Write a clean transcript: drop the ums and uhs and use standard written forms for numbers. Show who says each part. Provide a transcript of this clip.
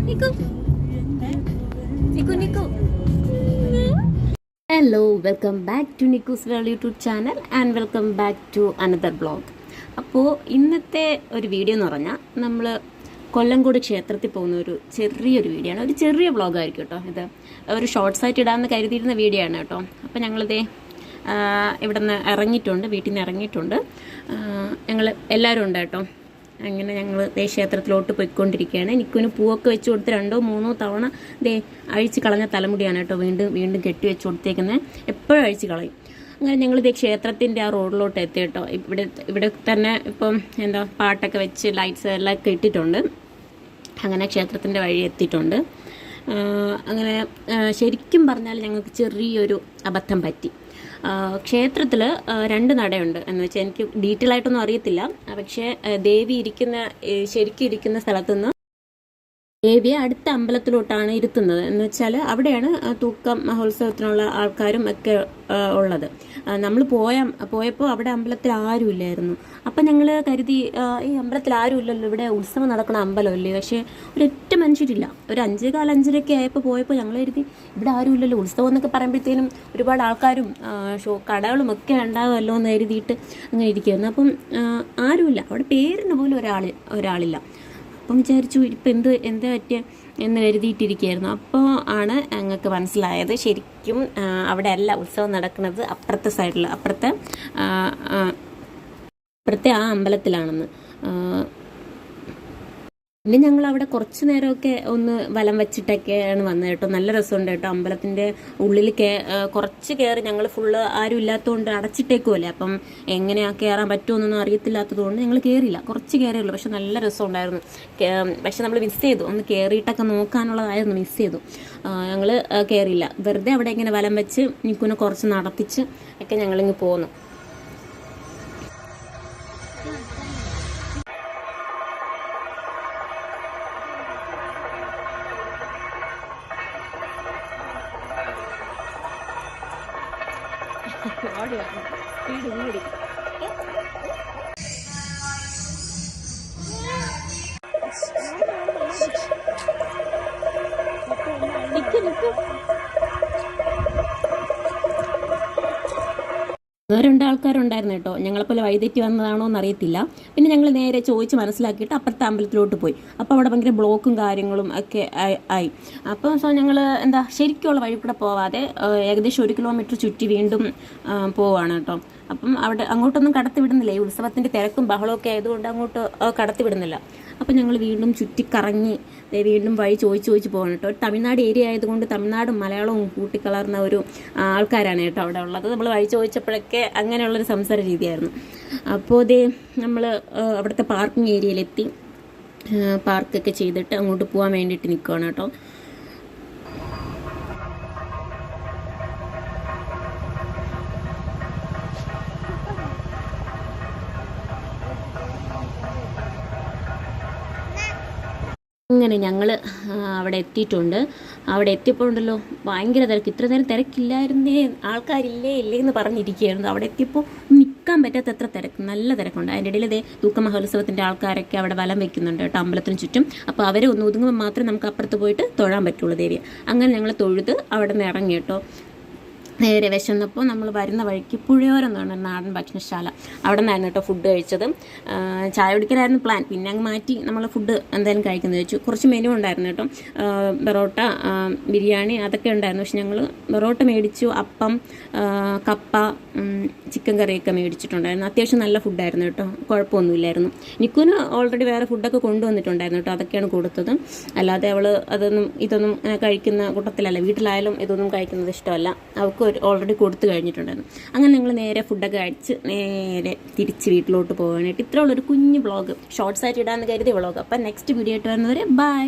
Speaker 1: നിക്കു Nikku Nikku. Hello, welcome back to Nikku's world YouTube channel and welcome back to another blog. അപ്പോൾ ഇന്നത്തെ ഒരു video എന്ന് പറഞ്ഞാൽ നമ്മൾ കൊല്ലംകോട് ക്ഷേത്രത്തിൽ പോകുന്ന ഒരു ചെറിയൊരു വീഡിയോ ആണ്. ഒരു ചെറിയ ബ്ലോഗായിരിക്കും കേട്ടോ. ഇത് ഒരു ഷോർട്സ് ആയിട്ട് ഇടാമെന്ന് കരുതിയിരുന്ന വീഡിയോ ആണ് കേട്ടോ. അപ്പോൾ ഞങ്ങളിതേ ഇവിടെ നിന്ന് ഇറങ്ങിയിട്ടുണ്ട്, വീട്ടിൽ നിന്ന് ഇറങ്ങിയിട്ടുണ്ട്. ഞങ്ങൾ എല്ലാവരും ഉണ്ട് കേട്ടോ. അങ്ങനെ ഞങ്ങൾ ക്ഷേത്രത്തിലോട്ട് പോയിക്കൊണ്ടിരിക്കുകയാണ്. നിക്കുവിന് പൂവൊക്കെ വെച്ച് കൊടുത്ത് 2-3 തവണ അഴിച്ച് കളഞ്ഞ തലമുടിയാണ് കേട്ടോ വീണ്ടും കെട്ടി വെച്ച് കൊടുത്തേക്കുന്നത്. എപ്പോഴും അഴിച്ച് കളയും. അങ്ങനെ ഞങ്ങൾ ക്ഷേത്രത്തിൻ്റെ ആ റോഡിലോട്ട് എത്തി കേട്ടോ. ഇവിടെ തന്നെ ഇപ്പം പാട്ടൊക്കെ വെച്ച് ലൈറ്റ്സ് എല്ലാം ഒക്കെ ഇട്ടിട്ടുണ്ട്. അങ്ങനെ ക്ഷേത്രത്തിൻ്റെ വഴി എത്തിയിട്ടുണ്ട്. അങ്ങനെ ശരിക്കും പറഞ്ഞാൽ ഞങ്ങൾക്ക് ചെറിയൊരു അബദ്ധം പറ്റി. ക്ഷേത്രത്തിൽ 2 നടയുണ്ട് എന്ന് വെച്ചാൽ എനിക്ക് ഡീറ്റെയിൽ ആയിട്ടൊന്നും അറിയത്തില്ല. പക്ഷേ ദേവി ശരിക്കും ഇരിക്കുന്ന സ്ഥലത്തുനിന്ന് ദേവിയെ അടുത്ത അമ്പലത്തിലോട്ടാണ് ഇരുത്തുന്നത്. എന്ന് വെച്ചാൽ അവിടെയാണ് തൂക്കം മഹോത്സവത്തിനുള്ള ആൾക്കാരും ഒക്കെ ഉള്ളത്. നമ്മൾ പോയപ്പോൾ അവിടെ അമ്പലത്തിൽ ആരും ഇല്ലായിരുന്നു. അപ്പം ഞങ്ങൾ കരുതി ഈ അമ്പലത്തിൽ ആരും ഇല്ലല്ലോ, ഇവിടെ ഉത്സവം നടക്കുന്ന അമ്പലമല്ലേ. പക്ഷേ ഒരൊറ്റ മനുഷ്യരില്ല. ഒരു 5-5:30 ആയപ്പോൾ പോയപ്പോൾ ഞങ്ങൾ കരുതി ഇവിടെ ആരും ഇല്ലല്ലോ, ഉത്സവം എന്നൊക്കെ പറയുമ്പോഴത്തേനും ഒരുപാട് ആൾക്കാരും കടകളും ഒക്കെ ഉണ്ടാകുമല്ലോ എന്ന് കരുതിയിട്ട് അങ്ങനെ ഇരിക്കുമായിരുന്നു. അപ്പം ആരുമില്ല, അവിടെ പേരിന് പോലും ഒരാളില്ല. അപ്പം വിചാരിച്ചു ഇപ്പം എന്താ പറ്റിയ എന്ന് കരുതിയിട്ടിരിക്കുകയായിരുന്നു. അപ്പോൾ ആണ് ഞങ്ങൾക്ക് മനസ്സിലായത് ശരിക്കും അവിടെ അല്ല ഉത്സവം നടക്കുന്നത്, അപ്പുറത്തെ സൈഡിൽ അപ്പുറത്തെ ആ അമ്പലത്തിലാണെന്ന്. പിന്നെ ഞങ്ങൾ അവിടെ കുറച്ച് നേരമൊക്കെ ഒന്ന് വലം വെച്ചിട്ടൊക്കെയാണ് വന്നത് കേട്ടോ. നല്ല രസമുണ്ട് കേട്ടോ. അമ്പലത്തിൻ്റെ ഉള്ളിൽ കുറച്ച് കയറി, ഞങ്ങൾ ഫുള്ള് ആരും ഇല്ലാത്തതുകൊണ്ട് അടച്ചിട്ടേക്കുമല്ലേ. അപ്പം എങ്ങനെയാണ് കയറാൻ പറ്റുമെന്നൊന്നും അറിയത്തില്ലാത്തതുകൊണ്ട് ഞങ്ങൾ കയറിയില്ല. കുറച്ച് കയറിയുള്ളൂ. പക്ഷെ നല്ല രസമുണ്ടായിരുന്നു. പക്ഷെ നമ്മൾ മിസ് ചെയ്തു. ഒന്ന് കയറിയിട്ടൊക്കെ നോക്കാനുള്ളതായിരുന്നു, മിസ് ചെയ്തു. ഞങ്ങൾ കയറിയില്ല. വെറുതെ അവിടെ ഇങ്ങനെ വലം വെച്ച് നിക്കുനെ കുറച്ച് നടത്തിച്ച് ഒക്കെ ഞങ്ങളിങ്ങ് പോന്നു. സ്പീഡ് കൂടി. വേറെ ആൾക്കാരുണ്ടായിരുന്നു കേട്ടോ. ഞങ്ങളെപ്പോലെ വഴിതെറ്റി വന്നതാണോ എന്നറിയത്തില്ല. പിന്നെ ഞങ്ങൾ നേരെ ചോദിച്ച് മനസ്സിലാക്കിയിട്ട് അപ്പുറത്തെ അമ്പലത്തിലോട്ട് പോയി. അപ്പോൾ അവിടെ ഭയങ്കര ബ്ലോക്കും കാര്യങ്ങളും ഒക്കെ ആയി. അപ്പോൾ ഞങ്ങൾ ശരിക്കുള്ള വഴി കൂടെ പോവാതെ ഏകദേശം 1 കിലോമീറ്റർ ചുറ്റി വീണ്ടും പോവാണ് കേട്ടോ. അപ്പം അവിടെ അങ്ങോട്ടൊന്നും കടത്തി വിടുന്നില്ല. ഈ ഉത്സവത്തിൻ്റെ തിരക്കും ബഹളമൊക്കെ ആയതുകൊണ്ട് അങ്ങോട്ട് കടത്തി വിടുന്നില്ല. അപ്പം ഞങ്ങൾ വീണ്ടും ചുറ്റിക്കറങ്ങി വീണ്ടും വഴി ചോദിച്ച് പോകണം കേട്ടോ. തമിഴ്നാട് ഏരിയ ആയതുകൊണ്ട് തമിഴ്നാടും മലയാളവും കൂട്ടിക്കലർന്ന ഒരു ആൾക്കാരാണ് കേട്ടോ അവിടെ ഉള്ളത്. നമ്മൾ വഴി ചോദിച്ചപ്പോഴൊക്കെ അങ്ങനെയുള്ളൊരു സംസാര രീതിയായിരുന്നു. അപ്പോൾ നമ്മൾ അവിടുത്തെ പാർക്കിംഗ് ഏരിയയിലെത്തി പാർക്കൊക്കെ ചെയ്തിട്ട് അങ്ങോട്ട് പോകാൻ വേണ്ടിയിട്ട് നിൽക്കുകയാണ് കേട്ടോ. അങ്ങനെ ഞങ്ങൾ അവിടെ എത്തിയിട്ടുണ്ട്. അവിടെ എത്തിയപ്പോൾ ഉണ്ടല്ലോ ഭയങ്കര തിരക്ക്. ഇത്ര നേരം തിരക്കില്ലായിരുന്നേ, ആൾക്കാരില്ലേ എന്ന് പറഞ്ഞിരിക്കുകയായിരുന്നു. അവിടെ എത്തിയപ്പോൾ നിൽക്കാൻ പറ്റാത്തത്ര തിരക്ക്, നല്ല തിരക്കുണ്ട്. അതിൻ്റെ ഇടയിൽ തൂക്ക മഹോത്സവത്തിൻ്റെ ആൾക്കാരൊക്കെ അവിടെ വലം വെക്കുന്നുണ്ട് കേട്ടോ അമ്പലത്തിന് ചുറ്റും. അപ്പോൾ അവരെ ഒന്ന് ഒതുങ്ങുമ്പോൾ മാത്രമേ നമുക്ക് അപ്പുറത്ത് പോയിട്ട് തൊഴാൻ പറ്റുള്ളൂ ദേവിയെ. അങ്ങനെ ഞങ്ങൾ തൊഴുത് അവിടെ നിന്ന് ഇറങ്ങി കേട്ടോ. നേരെ വിശന്നപ്പോൾ നമ്മൾ വരുന്ന വഴിക്ക് പുഴയോരം എന്ന് പറഞ്ഞ നാടൻ ഭക്ഷണശാല, അവിടെ നിന്നായിരുന്നു കേട്ടോ ഫുഡ് കഴിച്ചത്. ചായ കുടിക്കലായിരുന്നു പ്ലാൻ. പിന്നെ അങ്ങ് മാറ്റി നമ്മൾ ഫുഡ് എന്തായാലും കഴിക്കുന്നത് വെച്ചു. കുറച്ച് മെനു ഉണ്ടായിരുന്നു കേട്ടോ. ബെറോട്ട, ബിരിയാണി അതൊക്കെ ഉണ്ടായിരുന്നു. പക്ഷെ ഞങ്ങൾ ബെറോട്ട മേടിച്ചു, അപ്പം, കപ്പ, ചിക്കൻ കറിയൊക്കെ മേടിച്ചിട്ടുണ്ടായിരുന്നു. അത്യാവശ്യം നല്ല ഫുഡായിരുന്നു കേട്ടോ, കുഴപ്പമൊന്നുമില്ലായിരുന്നു. നിക്കുവിന് ഓൾറെഡി വേറെ ഫുഡൊക്കെ കൊണ്ടുവന്നിട്ടുണ്ടായിരുന്നു കേട്ടോ. അതൊക്കെയാണ് കൊടുത്തത്. അല്ലാതെ അവൾ ഇതൊന്നും കഴിക്കുന്ന കൂട്ടത്തിലല്ല. വീട്ടിലായാലും ഇതൊന്നും കഴിക്കുന്നത് ഇഷ്ടമല്ല. അവൾക്ക് ഓൾറെഡി കൊടുത്തു കഴിഞ്ഞിട്ടുണ്ടായിരുന്നു. അങ്ങനെ ഞങ്ങൾ നേരെ ഫുഡൊക്കെ കഴിച്ച് നേരെ തിരിച്ച് വീട്ടിലോട്ട് പോകാനായിട്ട്. ഇത്രയുള്ളൊരു കുഞ്ഞു വ്ളോഗ്, ഷോർട്സ് ആയിട്ട് ഇടാമെന്ന് കരുതിയ വ്ളോഗ്. അപ്പം നെക്സ്റ്റ് വീഡിയോ ആയിട്ട് വരുന്നവരെ ബൈ.